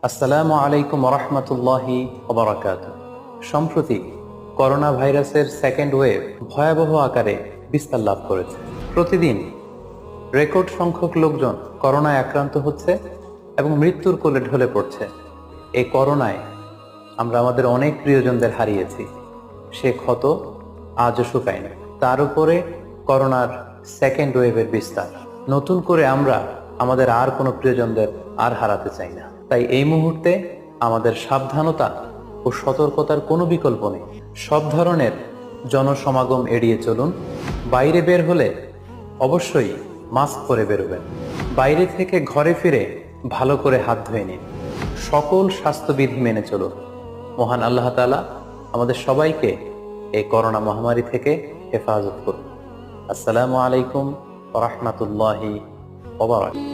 আসসালামু আলাইকুম রহমতুল্লাহি ওবারাকাত। সম্প্রতি করোনা ভাইরাসের সেকেন্ড ওয়েভ ভয়াবহ আকারে বিস্তার লাভ করেছে। প্রতিদিন রেকর্ড সংখ্যক লোকজন করোনায় আক্রান্ত হচ্ছে এবং মৃত্যুর কোলে ঢলে পড়ছে। এই করোনায় আমরা আমাদের অনেক প্রিয়জনদের হারিয়েছি, সে ক্ষত আজও শুকায় না। তার উপরে করোনার সেকেন্ড ওয়েভের বিস্তার, নতুন করে আমরা আমাদের আর কোনো প্রিয়জনদের আর হারাতে চাই না। তাই এই মুহূর্তে আমাদের সাবধানতা ও সতর্কতার কোনো বিকল্প নেই। সব ধরনের জনসমাগম এড়িয়ে চলুন। বাইরে বের হলে অবশ্যই মাস্ক পরে বেরোবেন। বাইরে থেকে ঘরে ফিরে ভালো করে হাত ধুয়ে নিন। সকল স্বাস্থ্যবিধি মেনে চলুন। মহান আল্লাহ তাআলা আমাদের সবাইকে এই করোনা মহামারী থেকে হেফাজত করুন। আসসালামু আলাইকুম ওয়া রাহমাতুল্লাহি ওয়া বারাকাতুহু।